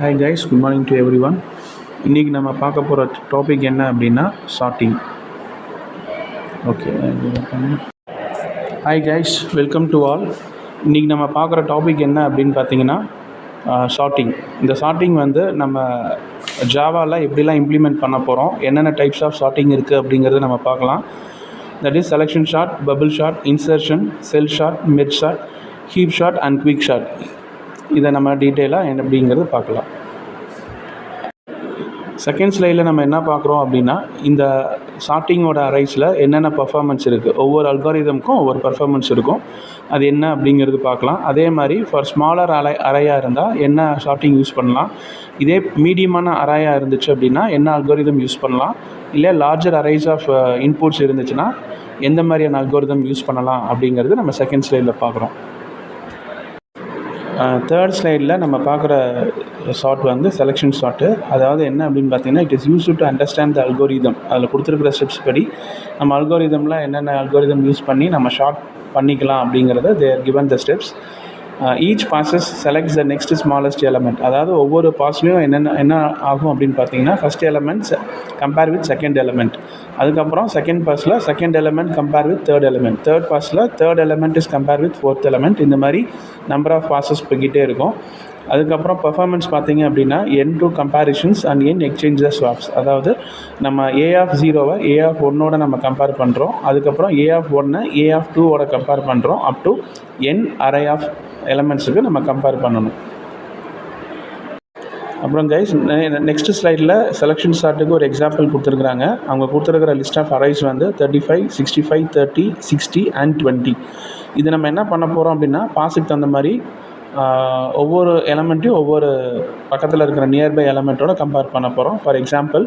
Hi guys, good morning to everyone. இன்றைக்கி நம்ம பார்க்க போகிற டாபிக் என்ன அப்படின்னா sorting. Okay, hi guys, welcome to all. இன்றைக்கி நம்ம பார்க்குற டாபிக் என்ன அப்படின்னு பார்த்தீங்கன்னா சார்ட்டிங். இந்த சார்ட்டிங் வந்து நம்ம ஜாவாவில் எப்படிலாம் இம்ப்ளிமெண்ட் பண்ண போகிறோம், என்னென்ன டைப்ஸ் ஆஃப் சார்ட்டிங் இருக்குது அப்படிங்கிறத நம்ம பார்க்கலாம். That is selection short, bubble short, insertion, sell short, merge short, heap short and quick short. இதை நம்ம டீட்டெயிலாக என்ன அப்படிங்கிறது பார்க்கலாம். செகண்ட் ஸ்லைடில் நம்ம என்ன பார்க்குறோம் அப்படின்னா, இந்த சார்ட்டிங்கோட அரைஸில் என்னென்ன பர்ஃபார்மன்ஸ் இருக்குது, ஒவ்வொரு அல்காரிதமுக்கும் ஒவ்வொரு பர்ஃபார்மன்ஸ் இருக்கும். அது என்ன அப்படிங்கிறது பார்க்கலாம். அதே மாதிரி ஃபார் ஸ்மாலர் அரையாக இருந்தால் என்ன சார்ட்டிங் யூஸ் பண்ணலாம், இதே மீடியமான அரையாக இருந்துச்சு அப்படின்னா என்ன அல்காரிதம் யூஸ் பண்ணலாம், இல்லை லார்ஜர் அரைஸ் ஆஃப் இன்புட்ஸ் இருந்துச்சுன்னா எந்த மாதிரியான அல்காரிதம் யூஸ் பண்ணலாம் அப்படிங்கிறது நம்ம செகண்ட் ஸ்லைடில் பார்க்குறோம். தேர்ட் ஸ்லைடில் நம்ம பார்க்குற ஷார்ட் வந்து செலெக்ஷன் ஷார்ட்டு. அதாவது என்ன அப்படின்னு பார்த்தீங்கன்னா, it is use to understand the algorithm. அதில் கொடுத்துருக்கிற ஸ்டெப்ஸ் படி நம்ம அல்கோரிதமில் என்னென்ன அல்கோரிதம் யூஸ் பண்ணி நம்ம ஷார்ட் பண்ணிக்கலாம் அப்படிங்கிறத they are given the steps. Each passes selects the next smallest element. அதாவது ஒவ்வொரு பாஸ்லையும் என்ன ஆகும் அப்படின்னு பார்த்தீங்கன்னா, first elements compare with second element, அதுக்கப்புறம் செகண்ட் பாஸில் second element compare with third element, third பாஸில் third element is compare with fourth element. இந்த மாதிரி நம்பர் ஆஃப் பாசஸ் போய்கிட்டே இருக்கும். அதுக்கப்புறம் பர்ஃபார்மன்ஸ் பார்த்தீங்க அப்படின்னா N2 comparisons and N exchanges swabs. அதாவது நம்ம A0வை A1ஓட நம்ம கம்பேர் பண்ணுறோம், அதுக்கப்புறம் A1 A2ஓட கம்பேர் பண்ணுறோம், up to N array of எலமெண்ட்ஸுக்கு நம்ம கம்பேர் பண்ணணும். அப்புறம் கைஸ், நெக்ஸ்ட் ஸ்லைடில் செலெக்ஷன் ஷார்ட்டுக்கு ஒரு எக்ஸாம்பிள் கொடுத்துருக்குறாங்க. அவங்க கொடுத்துருக்கிற லிஸ்ட் ஆஃப் அரைஸ் வந்து 35, 65, 30, 60 அண்ட் 20. இது நம்ம என்ன பண்ண போகிறோம் அப்படின்னா, பாஸுக்கு தகுந்த மாதிரி ஒவ்வொரு எலமெண்ட்டையும் ஒவ்வொரு பக்கத்தில் இருக்கிற நியர்பை எலமெண்ட்டோட கம்பேர் பண்ண போகிறோம். ஃபார் எக்ஸாம்பிள்,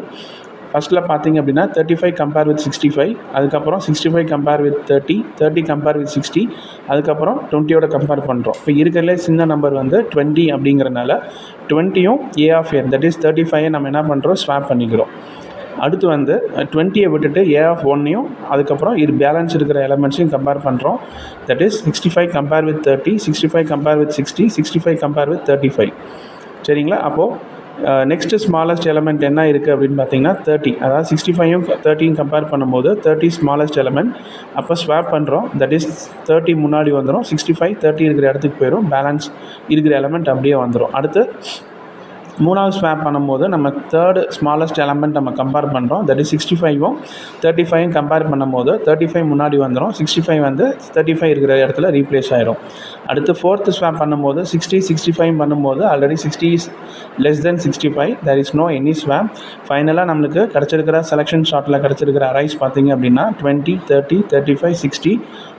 ஃபஸ்ட்டில் பார்த்தீங்க அப்படின்னா 35 கம்பேர் வித் 65, அதுக்கப்புறம் 65 கம்பேர் வித் 30, 30 கம்பேர் வித் 60, அதுக்கப்புறம் 20யோட கம்பேர் பண்ணுறோம். இப்போ இருக்கிறதுலே சின்ன நம்பர் வந்து 20 அப்படிங்கிறனால 20யும் A(n), தட் இஸ் 35 நம்ம என்ன பண்ணுறோம், ஸ்வாப் பண்ணிக்கிறோம். அடுத்து வந்து 20யை விட்டுட்டு A(1)யும் அதுக்கப்புறம் இது பேலன்ஸ் இருக்கிற எலமெண்ட்ஸையும் கம்பேர் பண்ணுறோம். That is 65 compare with 30, 65 compare with 60, 65 compare with 35. சரிங்களா? அப்போது நெக்ஸ்ட்டு ஸ்மாலஸ்ட் எலமெண்ட் என்ன இருக்குது அப்படின்னு பார்த்தீங்கன்னா 30. அதாவது 65யும் 30யும் கம்பேர் பண்ணும்போது 30 ஸ்மாலஸ்ட் எலமெண்ட். அப்போ ஸ்வாப் பண்ணுறோம். தட் இஸ் 30 முன்னாடி வந்துடும், 65 30 இருக்கிற இடத்துக்கு போயிடும், பேலன்ஸ் இருக்கிற எலமெண்ட் அப்படியே வந்துடும். அடுத்து மூணாவது ஸ்வாப் பண்ணும்போது நம்ம தேர்டு ஸ்மாலஸ்ட் எலமெண்ட் நம்ம கம்பேர் பண்ணுறோம். தட் இஸ் 65யும் 35யும் கம்பேர் பண்ணும்போது 35 முன்னாடி வந்துடும், 65 வந்து 35 இருக்கிற இடத்துல ரீப்ளேஸ் ஆகிடும். அடுத்து ஃபோர்த்து ஸ்வாப் பண்ணும்போது 60 65 பண்ணும்போது already 60 is less than 65, there is no any swap. ஃபைனலாக நம்மளுக்கு கிடச்சிருக்கிற செலெக்ஷன் ஷார்ட்டில் கிடச்சிருக்கிற அரைஸ் பார்த்திங்க அப்படின்னா 20, 30, 35, 60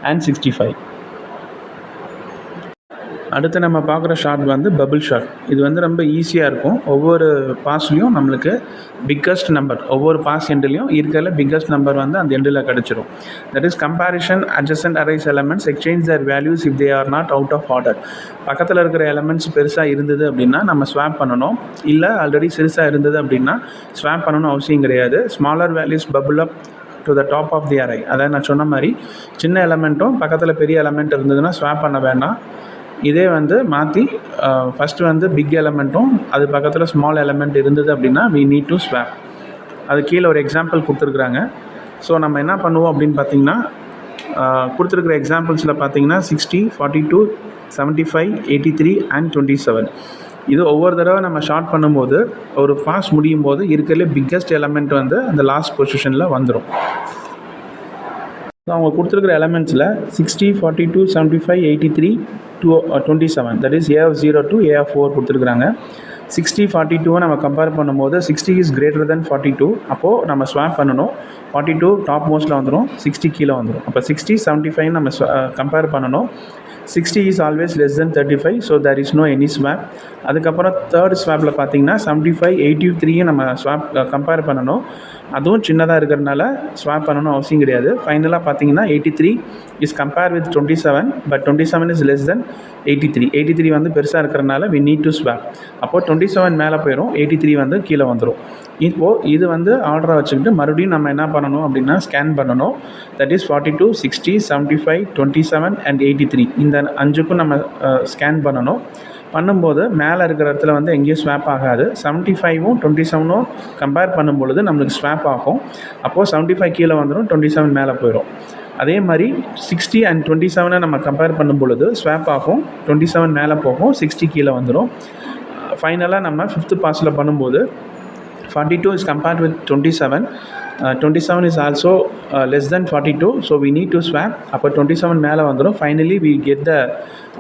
அண்ட் 65. அடுத்து நம்ம பார்க்குற ஷார்ட் வந்து பபிள் ஷார்ட். இது வந்து ரொம்ப ஈஸியாக இருக்கும். ஒவ்வொரு பாஸ்லேயும் நம்மளுக்கு பிக்கஸ்ட் நம்பர், ஒவ்வொரு பாஸ் எண்ட்லேயும் இருக்கிற பிக்கஸ்ட் நம்பர் வந்து அந்த எண்டில் கிடச்சிரும். That is comparison adjacent arrays elements exchange their values if they are not out of order. பக்கத்தில் இருக்கிற எலமெண்ட்ஸ் பெருசாக இருந்தது அப்படின்னா நம்ம ஸ்வாப் பண்ணணும், இல்லை ஆல்ரெடி சிறுசாக இருந்தது அப்படின்னா ஸ்வாப் பண்ணணும் அவசியம் கிடையாது. Smaller values bubble up to the top of the array. அதாவது நான் சொன்ன மாதிரி சின்ன எலமெண்ட்டும் பக்கத்தில் பெரிய எலமெண்ட் இருந்ததுன்னா ஸ்வாப் பண்ண வேண்டாம். இதே வந்து மாற்றி ஃபஸ்ட்டு வந்து பிக் எலமெண்ட்டும் அது பக்கத்தில் ஸ்மால் எலமெண்ட் இருந்தது அப்படின்னா we need to swap. அது கீழே ஒரு எக்ஸாம்பிள் கொடுத்துருக்குறாங்க. ஸோ நம்ம என்ன பண்ணுவோம் அப்படின்னு பார்த்தீங்கன்னா, கொடுத்துருக்குற எக்ஸாம்பிள்ஸில் பார்த்தீங்கன்னா 60, 42, 75, 83 அண்ட் 27. இது ஒவ்வொரு தடவை நம்ம ஷார்ட் பண்ணும்போது ஒரு பாஸ் முடியும் போது இருக்கிறதுலே பிக்கஸ்ட் எலமெண்ட் வந்து அந்த லாஸ்ட் பொசிஷனில் வந்துடும். ஸோ அவங்க கொடுத்துருக்கிற எலமெண்ட்ஸில் 60, 42, 75, 83, 27, that is A0 to A4 கொடுத்துருக்குறாங்க. 60, 42 நம்ம கம்பேர் பண்ணும்போது 60 இஸ் கிரேட்டர் தென் 42. அப்போது நம்ம ஸ்வாப் பண்ணணும். 42 டாப் மோஸ்ட்டில் வந்துடும், 60 கீழே வந்துடும். அப்போ 60, 75 நம்ம கம்பேர் பண்ணணும். 60 is always less than 35, so there is no any swap. அதுக்கப்புறம் தேர்ட் ஸ்வாப்பில் பார்த்தீங்கன்னா 75, 83யும் நம்ம ஸ்வாப் கம்பேர் பண்ணணும். அதுவும் சின்னதாக இருக்கிறதுனால ஸ்வாப் பண்ணணும் அவசியம் கிடையாது. ஃபைனலாக பார்த்தீங்கன்னா 83 is compare with 27, but 27 is less தென் 83. 83 வந்து பெருசாக இருக்கிறதுனால we need to swap. அப்போது 27 மேலே போயிடும், 83 வந்து கீழே வந்துடும். இப்போது இது வந்து ஆர்டரை வச்சுக்கிட்டு மறுபடியும் நம்ம என்ன பண்ணணும் அப்படின்னா ஸ்கேன் பண்ணணும். தட் இஸ் 42, 60, 75, 27 அண்ட் 83 இந்த 5க்கும் நம்ம ஸ்கேன் பண்ணணும். பண்ணும்போது மேலே இருக்கிற இடத்துல வந்து எங்கேயும் ஸ்வாப் ஆகாது. 75ம் 27ம் கம்பேர் பண்ணும்பொழுது நம்மளுக்கு ஸ்வாப் ஆகும். அப்போது 75 கீழே வந்துடும், 27 மேலே போயிடும். அதே மாதிரி 60 அண்ட் 27 நம்ம கம்பேர் பண்ணும் பொழுது ஸ்வாப் ஆகும், 27 மேலே போகும், 60 கீழே வந்துடும். ஃபைனலாக நம்ம 5th பாஸில் பண்ணும்போது 42 is compared with 27. 27 is also less than 42, so we need to swap. அப்போ 27 மேலே வந்துடும். Finally we get the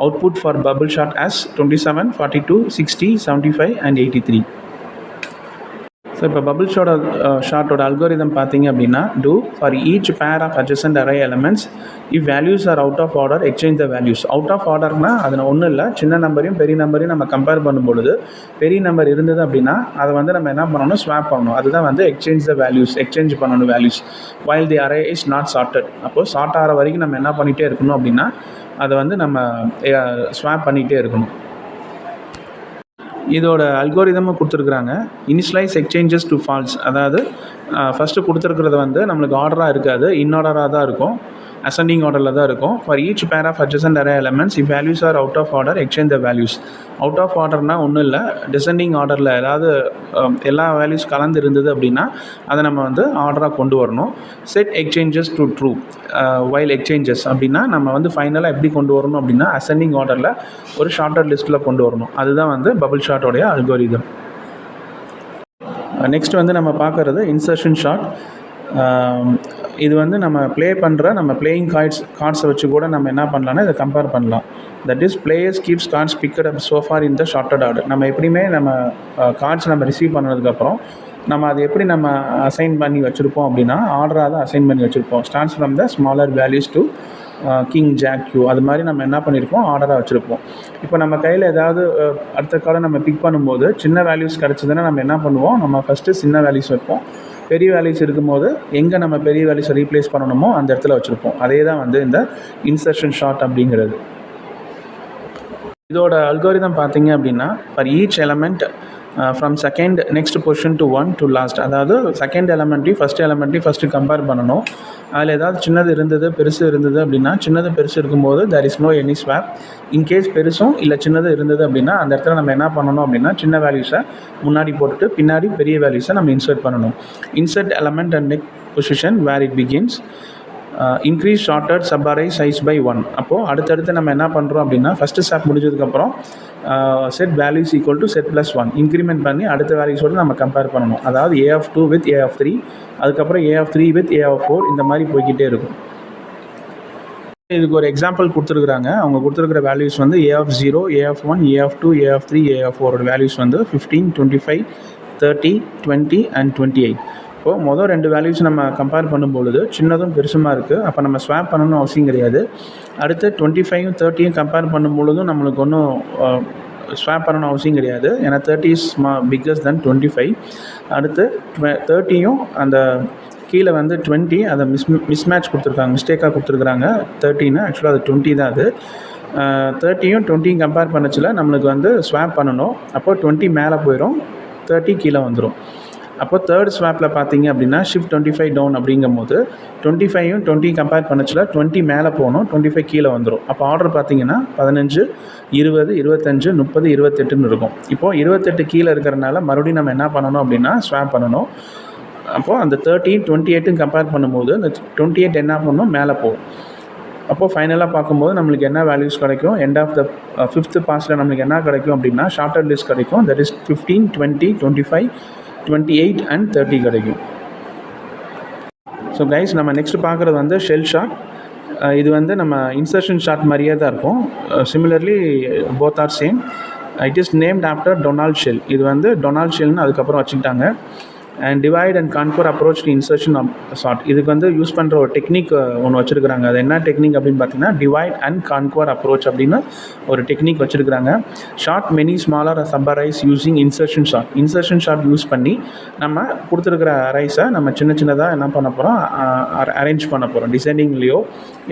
output for bubble shot as 27, 42, 60, 75 and 83. So இப்போ பபிள் ஷார்ட்டோட அல்கோரிதம் பார்த்தீங்க அப்படின்னா, do for each pair of adjacent array elements if values are out of order exchange the values. Out of ஆர்டர்னால் அதில் ஒன்றும் இல்லை, சின்ன நம்பரையும் பெரிய நம்பரையும் நம்ம கம்பேர் பண்ணும்பொழுது பெரிய நம்பர் இருந்தது அப்படின்னா அதை வந்து நம்ம என்ன பண்ணணும், ஸ்வாப் பண்ணணும். அதுதான் வந்து எக்ஸ்சேஞ்ச் த வேல்யூஸ், எக்ஸ்சேஞ்ச் பண்ணணும் values while the array is not sorted. அப்போது சார்ட் ஆகிற வரைக்கும் நம்ம என்ன பண்ணிகிட்டே இருக்கணும் அப்படின்னா அதை வந்து நம்ம ஸ்வாப் பண்ணிகிட்டே இருக்கணும். இதோட அல்கோரிதமும் கொடுத்துருக்குறாங்க. இனிஷியலைஸ் எக்ஸ்சேஞ்சஸ் டு ஃபால்ஸ், அதாவது ஃபஸ்ட்டு கொடுத்துருக்கிறது வந்து நம்மளுக்கு ஆர்டராக இருக்காது, இன்ஆர்டராக தான் இருக்கும், அசெண்டிங் ஆர்டரில் தான் இருக்கும். For each pair of adjacent array elements if values are out of order exchange the values. Out of ஆர்டர்னால் ஒன்றும் இல்லை, டிசெண்டிங் ஆர்டரில் ஏதாவது எல்லா வேல்யூஸ் கலந்து இருந்தது அப்படின்னா அதை நம்ம வந்து ஆர்டராக கொண்டு வரணும். Set exchanges to true while exchanges அப்படின்னா நம்ம வந்து ஃபைனலாக எப்படி கொண்டு வரணும் அப்படின்னா அசெண்டிங் ஆர்டரில் ஒரு ஷார்ட்டர் லிஸ்ட்டில் கொண்டு வரணும். அதுதான் வந்து பபிள் ஷார்ட்டோடைய அல்கோரிதம். நெக்ஸ்ட் வந்து நம்ம பார்க்குறது இன்சர்ஷன் ஷார்ட். இது வந்து நம்ம ப்ளே பண்ணுற நம்ம பிளேயிங் கார்ட்ஸை வச்சு கூட நம்ம என்ன பண்ணலாம்னா இதை கம்பேர் பண்ணலாம். That is players keeps cards picked up so far in the sorted order. நம்ம எப்படியுமே நம்ம கார்ட்ஸ் நம்ம ரிசீவ் பண்ணதுக்கப்புறம் நம்ம அது எப்படி நம்ம அசைன் பண்ணி வச்சுருப்போம் அப்படின்னா ஆர்டராக தான் அசைன் பண்ணி வச்சுருப்போம். Starts from the smaller values to king jack Q, அது மாதிரி நம்ம என்ன பண்ணியிருப்போம், ஆர்டராக வச்சுருப்போம். இப்போ நம்ம கையில் ஏதாவது அடுத்த காலம் நம்ம பிக் பண்ணும்போது சின்ன வேல்யூஸ் கிடச்சதுன்னா நம்ம என்ன பண்ணுவோம், நம்ம ஃபஸ்ட்டு சின்ன வேல்யூஸ் வைப்போம். பெரிய வேல்யூஸ் இருக்கும்போது எங்கே நம்ம பெரிய வேல்யூஸை ரீப்ளேஸ் பண்ணணுமோ அந்த இடத்துல வச்சுருப்போம். அதே தான் வந்து இந்த இன்சர்ஷன் ஷார்ட் அப்படிங்கிறது. இதோட அல்கோரிதம் பார்த்தீங்க அப்படின்னா for each element from second next position to one to last, அதாவது செகண்ட் எலமெண்ட்டையும் ஃபஸ்ட்டு கம்பேர் பண்ணணும். அதில் ஏதாவது சின்னது இருந்தது பெருசு இருந்தது அப்படின்னா சின்னது பெருசு இருக்கும்போது there is no any swap. In case பெருசும் இல்லை சின்னது இருந்தது அப்படின்னா அந்த இடத்துல நம்ம என்ன பண்ணணும் அப்படின்னா சின்ன வேல்யூஸை முன்னாடி போட்டுட்டு பின்னாடி பெரிய வேல்யூஸை நம்ம இன்சர்ட் பண்ணணும். Insert element and next position where it begins. Increase sorted sub array size by 1. அப்போது அடுத்தடுத்து நம்ம என்ன பண்ணுறோம் அப்படின்னா ஃபஸ்ட்டு ஸ்டெப் முடிஞ்சதுக்கப்புறம் set values equal to set plus 1 increment பண்ணி அடுத்த வேல்யூஸோடு நம்ம கம்பேர் பண்ணணும். அதாவது A(2) வித் A(3), அதுக்கப்புறம் A(3) வித் A(4), இந்த மாதிரி போய்கிட்டே இருக்கும். இதுக்கு ஒரு எக்ஸாம்பிள் கொடுத்துருக்குறாங்க. அவங்க கொடுத்துருக்கிற வேல்யூஸ் வந்து A(0), A(1), A(2), A(3), A(4) values வந்து 15, 25, 30, 20 and 28. இப்போது மொதல் 2 வேல்யூஸ் நம்ம கம்பேர் பண்ணும்பொழுது சின்னதும் பெருசுமாக இருக்குது, அப்போ நம்ம ஸ்வாப் பண்ணணும்னு அவசியம் கிடையாது. அடுத்து 25யும் 30யும் கம்பேர் பண்ணும்பொழுதும் நம்மளுக்கு ஒன்றும் ஸ்வாப் பண்ணணும்னு அவசியம் கிடையாது, ஏன்னா 30 இஸ் பிக்கர் தென் 25. அடுத்து 30யும் அந்த கீழே வந்து 20 அதை மிஸ்மேட்ச் கொடுத்துருக்காங்க, மிஸ்டேக்காக கொடுத்துருக்குறாங்க. 13 ஆக்சுவலாக அது 20 தான். அது 30யும் 20யும் கம்பேர் பண்ணச்சில் நம்மளுக்கு வந்து ஸ்வாப் பண்ணணும். அப்போது 20 மேலே போயிடும், 30 கீழே வந்துடும். அப்போ தேர்ட் ஸ்வாப்பில் பார்த்தீங்க அப்படின்னா ஷிஃப்ட் 25 டவுன் அப்படிங்கும்போது 25யும் 20யும் கம்பேர் பண்ணச்சில் 20 மேலே போகணும், 25 கீழே வந்துடும். அப்போ ஆர்டர் பார்த்தீங்கன்னா 15, 20, 25, 30, 28ன்னு இருக்கும். இப்போது 28 கீழே இருக்கிறனால மறுபடியும் நம்ம என்ன பண்ணணும் அப்படின்னா ஸ்வாப் பண்ணணும். அப்போது அந்த 30, 28 கம்பேர் பண்ணும்போது அந்த 28 என்ன பண்ணணும், மேலே போகும். அப்போது ஃபைனலாக பார்க்கும்போது நம்மளுக்கு என்ன வேல்யூஸ் கிடைக்கும், எண்ட் ஆஃப் த 5th பாஸில் நம்மளுக்கு என்ன கிடைக்கும் அப்படின்னா ஷார்ட்டட் லிஸ்ட் கிடைக்கும். தட் இஸ் 15, 20, 25, 28 and 30 கிடைக்கும். ஸோ கைஸ், நம்ம நெக்ஸ்ட் பார்க்குறது வந்து ஷெல் ஷார்ட். இது வந்து நம்ம இன்சர்ஷன் ஷார்ட் மாதிரியே தான் இருக்கும். Similarly both are same. It is named after Donald Shell. இது வந்து டொனால்ட் ஷெல்னு அதுக்கப்புறம் வச்சுக்கிட்டாங்க. And divide and conquer approach to insertion of sort. இதுக்கு வந்து யூஸ் பண்ணுற ஒரு டெக்னிக் ஒன்று வச்சுருக்குறாங்க. அது என்ன டெக்னிக் அப்படின்னு பார்த்தீங்கன்னா டிவைட் அண்ட் கான்கோர் அப்ரோச் அப்படின்னு ஒரு டெக்னிக் வச்சுருக்குறாங்க. Short many smaller sub arise using insertion short. Insertion short use பண்ணி நம்ம கொடுத்துருக்கிற அரைஸை நம்ம சின்னதாக என்ன பண்ண போகிறோம், அரேஞ்ச் பண்ண போகிறோம். டிசைனிங்லேயோ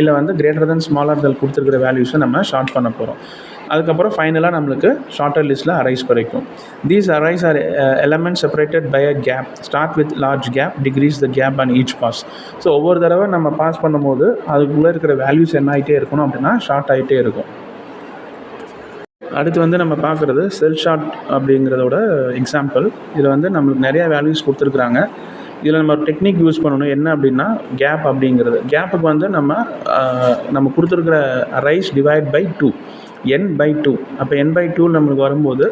இல்லை வந்து கிரேட்டர் தென் ஸ்மாலர் தென் கொடுத்துருக்கிற வேல்யூஸை நம்ம ஷார்ட் பண்ண போகிறோம். அதுக்கப்புறம் ஃபைனலாக நம்மளுக்கு ஷார்ட்டர் லிஸ்ட்டில் அரைஸ் கிடைக்கும். These arrays are element separated by a gap. Start with large gap, decrease the gap and each pass. So ஒவ்வொரு தடவை நம்ம பாஸ் பண்ணும்போது அதுக்குள்ளே இருக்கிற வேல்யூஸ் என்ன ஆகிட்டே இருக்கணும் அப்படின்னா ஷார்ட் ஆகிட்டே இருக்கும். அடுத்து வந்து நம்ம பார்க்குறது செல் ஷார்ட் அப்படிங்கிறதோட எக்ஸாம்பிள். இதில் வந்து நம்மளுக்கு நிறையா வேல்யூஸ் கொடுத்துருக்குறாங்க. இதில் நம்ம ஒரு டெக்னிக் யூஸ் பண்ணணும். என்ன அப்படின்னா கேப் அப்படிங்கிறது. கேப்புக்கு வந்து நம்ம கொடுத்துருக்குற ரைஸ் டிவைட் பை 2 n/2. அப்போ n/2 நம்மளுக்கு வரும்போது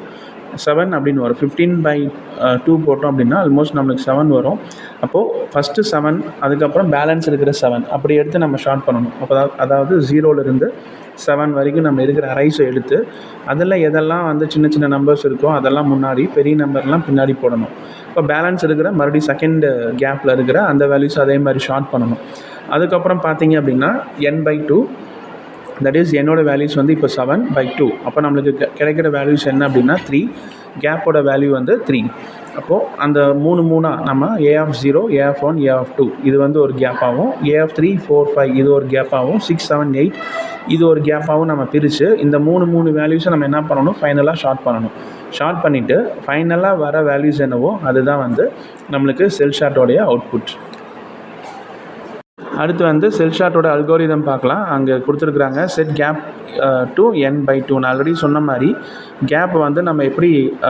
7 அப்படின்னு வரும். 15/2 போட்டோம் அப்படின்னா ஆல்மோஸ்ட் நம்மளுக்கு 7 வரும். அப்போது ஃபஸ்ட்டு 7, அதுக்கப்புறம் பேலன்ஸ் இருக்கிற 7 அப்படி எடுத்து நம்ம ஷார்ட் பண்ணணும். அப்போ அதாவது 0லேருந்து 7 வரைக்கும் நம்ம இருக்கிற ரைஸை எடுத்து அதில் எதெல்லாம் வந்து சின்ன சின்ன நம்பர்ஸ் இருக்கோ அதெல்லாம் முன்னாடி, பெரிய நம்பர்லாம் பின்னாடி போடணும். இப்போ பேலன்ஸ் இருக்கிற மறுபடியும் செகண்ட் கேப்பில் இருக்கிற அந்த வேல்யூஸ் அதே மாதிரி ஷார்ட் பண்ணணும். அதுக்கப்புறம் பார்த்தீங்க அப்படின்னா n/2, தட் இஸ் என்னோட வேல்யூஸ் வந்து இப்போ 7/2. அப்போ நம்மளுக்கு கிடைக்கிற வேல்யூஸ் என்ன அப்படின்னா 3. கேப்போட வேல்யூ வந்து 3. அப்போது அந்த 3 நம்ம a0, a1, a2 இது வந்து ஒரு கேப்பாகவும், a3, 4, 5 இது ஒரு கேப்பாகவும், 6, 7, 8 இது ஒரு கேப்பாகவும் நம்ம பிரித்து இந்த 3 வேல்யூஸை நம்ம என்ன பண்ணணும், ஃபைனலாக ஷார்ட் பண்ணணும். ஷார்ட் பண்ணிவிட்டு ஃபைனலாக வர வேல்யூஸ் என்னவோ அதுதான் வந்து நம்மளுக்கு செல் ஷார்ட்டோடைய அவுட்புட். அடுத்து வந்து செல் ஷார்ட்டோட அல்கோரிதம் பார்க்கலாம். அங்கே கொடுத்துருக்குறாங்க செட் கேப் டு n/2. நான் ஆல்ரெடி சொன்ன மாதிரி கேப் வந்து நம்ம எப்படி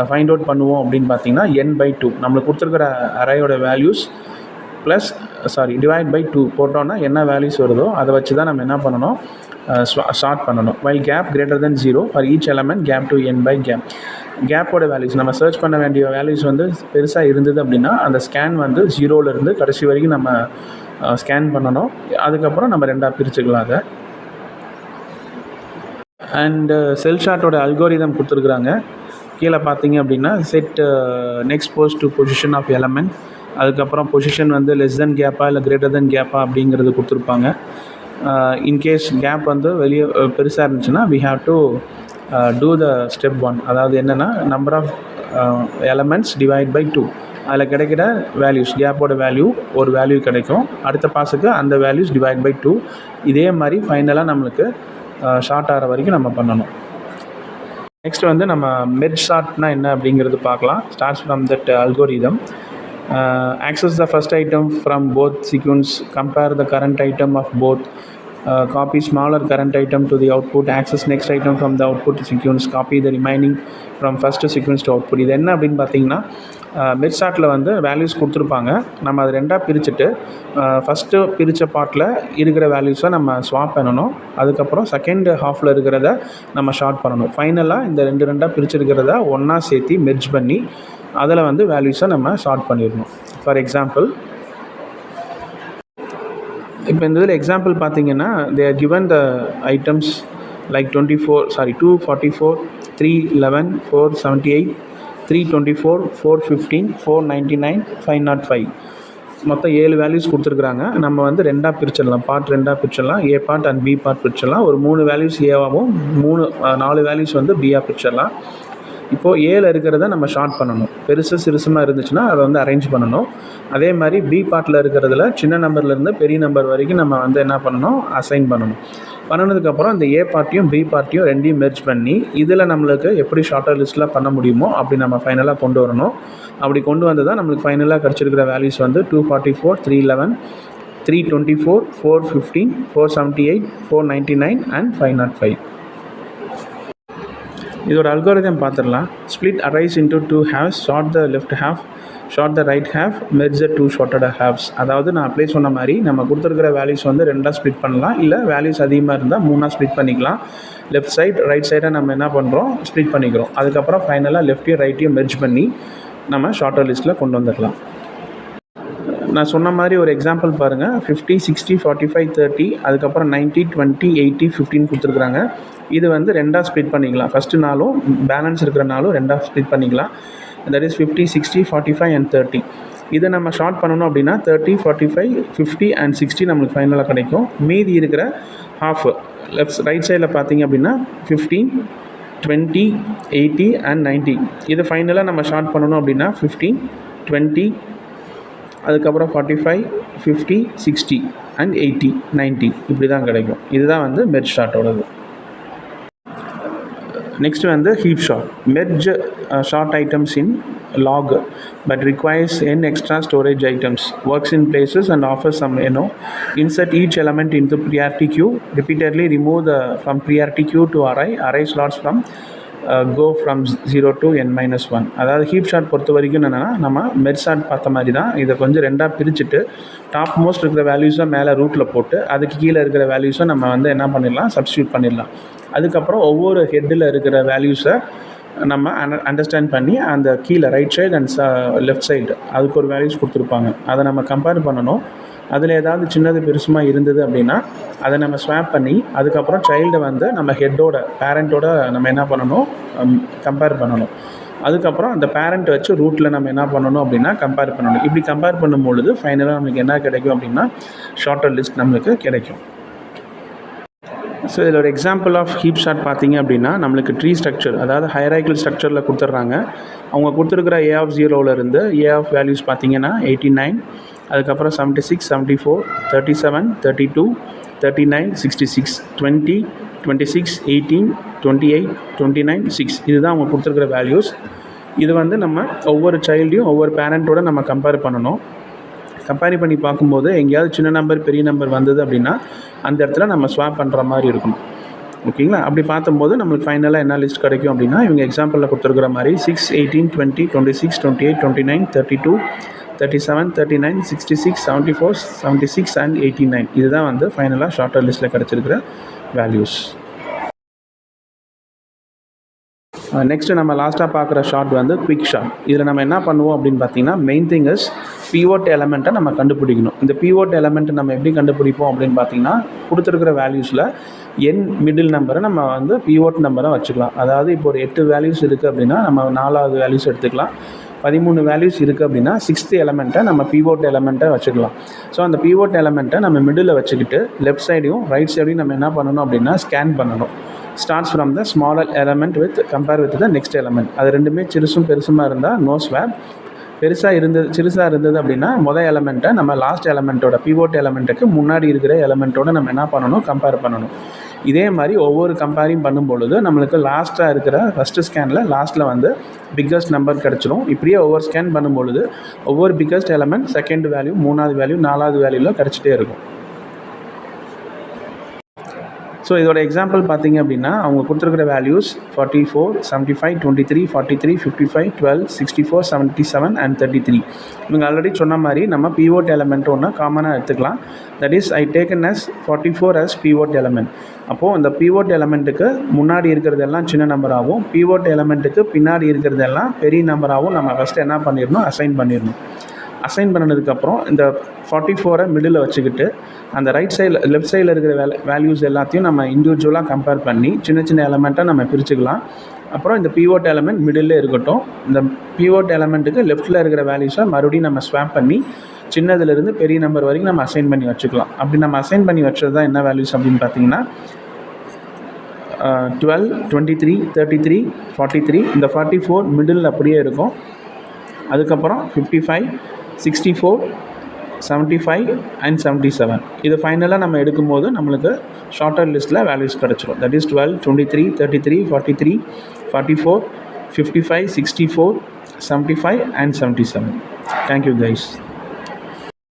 ஃபைண்ட் அவுட் பண்ணுவோம் அப்படின்னு பார்த்தீங்கன்னா n/2 நம்மளுக்கு கொடுத்துருக்குற அரேயோட வேல்யூஸ் டிவைட் பை 2 போட்டோன்னா என்ன வேல்யூஸ் வருதோ அதை வச்சு தான் நம்ம என்ன பண்ணணும், ஷார்ட் பண்ணணும். While gap greater than 0 for each element gap to n/கேப். கேப்போட வேல்யூஸ் நம்ம சர்ச் பண்ண வேண்டிய வேல்யூஸ் வந்து பெருசாக இருந்தது அப்படின்னா அந்த ஸ்கேன் வந்து 0லேருந்து கடைசி வரைக்கும் நம்ம ஸ்கேன் பண்ணணும். அதுக்கப்புறம் நம்ம ரெண்டாக பிரிச்சுக்கலாம் அதை. அண்டு செல் ஷார்ட்டோட அல்கோரிதம் கொடுத்துருக்குறாங்க. கீழே பார்த்தீங்க அப்படின்னா set next post to position of element, அதுக்கப்புறம் பொசிஷன் வந்து லெஸ் தென் கேப்பா இல்லை கிரேட்டர் தென் கேப்பா அப்படிங்கிறது கொடுத்துருப்பாங்க. இன்கேஸ் கேப் வந்து வெளியே பெருசாக இருந்துச்சுன்னா we have to do the step 1. அதாவது என்னென்னா number of elements divide by 2. அதில் கிடைக்கிற வேல்யூஸ் கேப்போட வேல்யூ ஒரு வேல்யூ கிடைக்கும். அடுத்த பாஸுக்கு அந்த வேல்யூஸ் டிவைட் பை 2. இதே மாதிரி ஃபைனலாக நம்மளுக்கு ஷார்ட் ஆகிற வரைக்கும் நம்ம பண்ணணும். நெக்ஸ்ட் வந்து நம்ம மெர்ஜ் ஷார்ட்னா என்ன அப்படிங்கிறது பார்க்கலாம். Starts from that algorithm. Access the first item from both sequence, compare the current item of both, copy smaller current item to the output, access next item from the output sequence, copy the remaining from first sequence to output. இது என்ன அப்படின்னு பார்த்தீங்கன்னா merge ஷார்ட்டில் வந்து values கொடுத்துருப்பாங்க. நம்ம அது ரெண்டாக பிரிச்சுட்டு ஃபஸ்ட்டு பிரித்த பார்ட்டில் இருக்கிற வேல்யூஸை நம்ம ஸ்வாப் பண்ணணும். அதுக்கப்புறம் செகண்ட் ஹாஃபில் இருக்கிறத நம்ம ஷார்ட் பண்ணணும். ஃபைனலாக இந்த ரெண்டாக பிரிச்சுருக்கிறத ஒன்றா சேர்த்து மெர்ஜ் பண்ணி அதில் வந்து வேல்யூஸை நம்ம ஷார்ட் பண்ணிடணும். ஃபார் எக்ஸாம்பிள் இப்போ இந்த இதில் எக்ஸாம்பிள் பார்த்தீங்கன்னா தே are given the items like 244, 311, 478, 324, 415, 499, 505 மொத்தம் 7 வேல்யூஸ் கொடுத்துருக்குறாங்க. நம்ம வந்து ரெண்டாக பிரிச்சிடலாம், பார்ட் ரெண்டாக பிரிச்சிடலாம். ஏ பார்ட் அண்ட் பி பார்ட் பிரிச்சிடலாம். ஒரு 3 வேல்யூஸ் ஏவாகவும் 4 வேல்யூஸ் வந்து பியாக பிரிச்சிடலாம். இப்போது ஏல இருக்கிறத நம்ம ஷார்ட் பண்ணணும். சிறுசுமாக இருந்துச்சுன்னா அதை வந்து அரேஞ்ச் பண்ணணும். அதே மாதிரி பி பார்ட்டில் இருக்கிறதுல சின்ன நம்பர்லேருந்து பெரிய நம்பர் வரைக்கும் நம்ம வந்து என்ன பண்ணணும், அசைன் பண்ணணும். பண்ணினதுக்கப்புறம் இந்த ஏ பார்ட்டியும் பி பார்ட்டியும் ரெண்டையும் மெர்ஜ் பண்ணி இதில் நம்மளுக்கு எப்படி ஷார்ட்டர் லிஸ்ட்டில் பண்ண முடியுமோ அப்படி நம்ம ஃபைனலாக கொண்டு வரணும். அப்படி கொண்டு வந்து தான் நம்மளுக்கு ஃபைனலாக கிடச்சிருக்கிற வேல்யூஸ் வந்து 244, 311, 324, 415, 478, 499 அண்ட் 505. இதோட அல்கோரிதம் பார்த்துடலாம். Split arise into 2 halves, short the left half, short the right half, merge the 2 shorted halves. அதாவது நான் அப்ளை சொன்ன மாதிரி நம்ம கொடுத்துருக்கிற வேல்யூஸ் வந்து ரெண்டாக ஸ்ப்ளிட் பண்ணலாம். இல்லை வேல்யூஸ் அதிகமாக இருந்தால் 3ஆக ஸ்ப்ளிட் பண்ணிக்கலாம். லெஃப்ட் சைட் ரைட் சைடை நம்ம என்ன பண்ணுறோம், ஸ்ப்ளிட் பண்ணிக்கிறோம். அதுக்கப்புறம் ஃபைனலாக லெஃப்ட்டையும் ரைட்டையும் மெர்ஜ் பண்ணி நம்ம ஷார்ட்டர் லிஸ்ட்டில் கொண்டு வந்துடலாம். நான் சொன்ன மாதிரி ஒரு எக்ஸாம்பிள் பாருங்கள். 50, 60, 45, 30, அதுக்கப்புறம் 90, 20, 80, 15 கொடுத்துருக்குறாங்க. இது வந்து ரெண்டாக ஸ்ப்ளிட் பண்ணிக்கலாம். ஃபஸ்ட்டு நாளும் பேலன்ஸ் இருக்கிற நாளும் ரெண்டாக ஸ்ப்ளிட் பண்ணிக்கலாம். That is 50, 60, 45 and 30. இதை நம்ம ஷார்ட் பண்ணணும் அப்படின்னா 30, 45, 50 அண்ட் 60 நம்மளுக்கு ஃபைனலாக கிடைக்கும். மீதி இருக்கிற ஹாஃப் ரைட் சைடில் பார்த்தீங்க அப்படின்னா 15, 20, 80 அண்ட் 90. இதை ஃபைனலாக நம்ம ஷார்ட் பண்ணணும் அப்படின்னா 15, 20, அதுக்கப்புறம் 45, 50, 60 அண்ட் 80, 90 இப்படி தான் கிடைக்கும். இதுதான் வந்து மெர்ஜ் ஷார்ட்டோடது. நெக்ஸ்ட் வந்து heap short. Merge short items in log but requires n extra storage items, works in places and offers some insert each element into priority queue, repeatedly remove from priority queue to array slots from go from 0 to n-1. அதாவது heap short பொறுத்த வரைக்கும் என்னென்னா நம்ம merge chart பார்த்த மாதிரி தான். இதை கொஞ்சம் ரெண்டாக பிரிச்சுட்டு டாப் மோஸ்ட் இருக்கிற வேல்யூஸை மேலே ரூட்டில் போட்டு அதுக்கு கீழே இருக்கிற வேல்யூஸை நம்ம வந்து என்ன பண்ணிடலாம், சப்ஸ்டியூட் பண்ணிடலாம். அதுக்கப்புறம் ஒவ்வொரு ஹெட்டில் இருக்கிற வேல்யூஸை நம்ம அண்டர்ஸ்டாண்ட் பண்ணி அந்த கீழே right side and left side அதுக்கு ஒரு வேல்யூஸ் கொடுத்துருப்பாங்க. அதை நம்ம கம்பேர் பண்ணணும். அதில் ஏதாவது சின்னது பெருசுமாக இருந்தது அப்படின்னா அதை நம்ம ஸ்வாப் பண்ணி அதுக்கப்புறம் சைல்டை வந்து நம்ம ஹெட்டோட பேரண்ட்டோட நம்ம என்ன பண்ணணும், கம்பேர் பண்ணணும். அதுக்கப்புறம் அந்த பேரண்ட் வச்சு ரூட்டில் நம்ம என்ன பண்ணணும் அப்படின்னா கம்பேர் பண்ணணும். இப்படி கம்பேர் பண்ணும்பொழுது ஃபைனலாக நம்மளுக்கு என்ன கிடைக்கும் அப்படின்னா ஷார்ட்டர் லிஸ்ட் நம்மளுக்கு கிடைக்கும். ஸோ இதில் ஒரு எக்ஸாம்பிள் ஆஃப் ஹீப் ஷார்ட் பார்த்தீங்க அப்படின்னா நம்மளுக்கு ட்ரீ ஸ்ட்ரக்சர், அதாவது ஹைரார்க்கியல் ஸ்ட்ரக்சரில் கொடுத்துட்றாங்க. அவங்க கொடுத்துருக்கிற A of 0லேருந்து A of values பார்த்தீங்கன்னா 89, அதுக்கப்புறம் 76, 74, 37, 32, 39, 66, 20, 26, 18, 28, 29, 6 இதுதான் அவங்க கொடுத்துருக்கிற வேல்யூஸ். இது வந்து நம்ம ஒவ்வொரு சைல்டையும் ஒவ்வொரு பேரண்ட்டோட நம்ம கம்பேர் பண்ணணும். கம்பேர் பண்ணி பார்க்கும்போது எங்கேயாவது சின்ன நம்பர் பெரிய நம்பர் வந்தது அப்படின்னா அந்த இடத்துல நம்ம ஸ்வாப் பண்ணுற மாதிரி இருக்கணும். ஓகேங்களா? அப்படி பார்க்கும்போது நம்மளுக்கு ஃபைனலாக என்ன லிஸ்ட் கிடைக்கும் அப்படின்னா இவங்க எக்ஸாம்பிளில் கொடுத்துருக்கிற மாதிரி 6, 18, 20, 26, 28, 29, 32, 37, 39, 66, 74, 76 and 89 இதுதான் வந்து ஃபைனலாக ஷார்ட்டர் லிஸ்ட்டில் கிடச்சிருக்கிற வேல்யூஸ். நெக்ஸ்ட்டு நம்ம லாஸ்ட்டாக பார்க்குற ஷார்ட் வந்து குவிக் ஷார்ட். இதில் நம்ம என்ன பண்ணுவோம் அப்படின்னு பார்த்தீங்கன்னா மெயின் திங் இஸ் பிவோட் எலமெண்ட்டை நம்ம கண்டுபிடிக்கணும். இந்த பிவோட் எலமெண்ட்டை நம்ம எப்படி கண்டுபிடிப்போம் அப்படின்னு பார்த்தீங்கன்னா கொடுத்துருக்கிற வேல்யூஸில் என் மிடில் நம்பரை நம்ம வந்து பிவோட் நம்பரை வச்சுக்கலாம். அதாவது இப்போ ஒரு 8 வேல்யூஸ் இருக்குது அப்படின்னா நம்ம 4வது வேல்யூஸ் எடுத்துக்கலாம். 13 வேல்யூஸ் இருக்குது அப்படின்னா 6th எலமெண்ட்டை நம்ம பிவோட் எலமெண்ட்டை வச்சுக்கலாம். ஸோ அந்த பிவோட் எலமெண்ட்டை நம்ம மிடில் வச்சுக்கிட்டு லெஃப்ட் சைடையும் ரைட் சைடையும் நம்ம என்ன பண்ணணும் அப்படின்னா ஸ்கேன் பண்ணணும். Starts from the smaller element with compare with the next element. அது ரெண்டுமே சிறுசும் பெருசுமாக இருந்தால் நோ ஸ்வாப். சிறுசாக இருந்தது அப்படின்னா மொதல் எலமெண்ட்டை நம்ம லாஸ்ட் எலமெண்ட்டோட பிவோட் எலமெண்ட்டுக்கு முன்னாடி இருக்கிற எலமெண்ட்டோட நம்ம என்ன பண்ணணும், கம்பேர் பண்ணணும். இதே மாதிரி ஒவ்வொரு கம்பேரிங் பண்ணும்பொழுது நம்மளுக்கு லாஸ்ட்டாக இருக்கிற ஃபஸ்ட்டு ஸ்கேனில் லாஸ்ட்டில் வந்து பிக்கஸ்ட் நம்பர் கிடச்சிரும். இப்படியே ஒவ்வொரு ஸ்கேன் பண்ணும்பொழுது ஒவ்வொரு பிக்கஸ்ட் எலமெண்ட் செகண்ட் வேல்யூ, 3வது வேல்யூ, 4வது வேல்யூவில் கிடச்சிட்டே இருக்கும். ஸோ இதோட எக்ஸாம்பிள் பார்த்தீங்க அப்படின்னா அவங்க கொடுத்துருக்கிற வேல்யூஸ் 44, 75, 23, 43, 55, 12, 64, 77 and 33. இவங்க ஆல்ரெடி சொன்ன மாதிரி நம்ம பிவோட் எலமெண்ட் ஒன்று காமனாக எடுத்துக்கலாம். That is I taken as 44 as pivot element. அப்போது இந்த பிவோட் எலமெண்ட்டுக்கு முன்னாடி இருக்கிறதெல்லாம் சின்ன நம்பராகவும் பிவோட் எலமெண்ட்டுக்கு பின்னாடி இருக்கிறதெல்லாம் பெரிய நம்பராகவும் நம்ம ஃபஸ்ட்டு என்ன பண்ணிடணும், அசைன் பண்ணிடணும். அசைன் பண்ணதுக்கப்புறம் இந்த 44 மிடில் வச்சுக்கிட்டு அந்த ரைட் சைடில் லெஃப்ட் சைடில் இருக்கிற வேல்யூஸ் எல்லாத்தையும் நம்ம இண்டிவிஜுவலாக கம்பேர் பண்ணி சின்ன சின்ன எலமெண்ட்டாக நம்ம பிரிச்சுக்கலாம். அப்புறம் இந்த பிவோட் எலமெண்ட் மிடில் இருக்கட்டும். இந்த பிவோட் எலமெண்ட்டுக்கு லெஃப்ட்டில் இருக்கிற வேல்யூஸை மறுபடியும் நம்ம ஸ்வாப் பண்ணி சின்னதுலேருந்து பெரிய நம்பர் வரைக்கும் நம்ம அசைன் பண்ணி வச்சுக்கலாம். அப்படி நம்ம அசைன் பண்ணி வச்சது தான் என்ன வேல்யூஸ் அப்படின்னு பார்த்தீங்கன்னா 12, 23, 33, 43. இந்த 44 மிடில் அப்படியே இருக்கும். அதுக்கப்புறம் 55, 64, 75 and 77. இது ஃபைனலாக நம்ம எடுக்கும்போது நம்மளுக்கு ஷார்ட்டர் லிஸ்ட்டில் வேல்யூஸ் கிடச்சிரும். That is 12, 23, 33, 43, 44, 55, 64, 75 and 77. Thank you guys.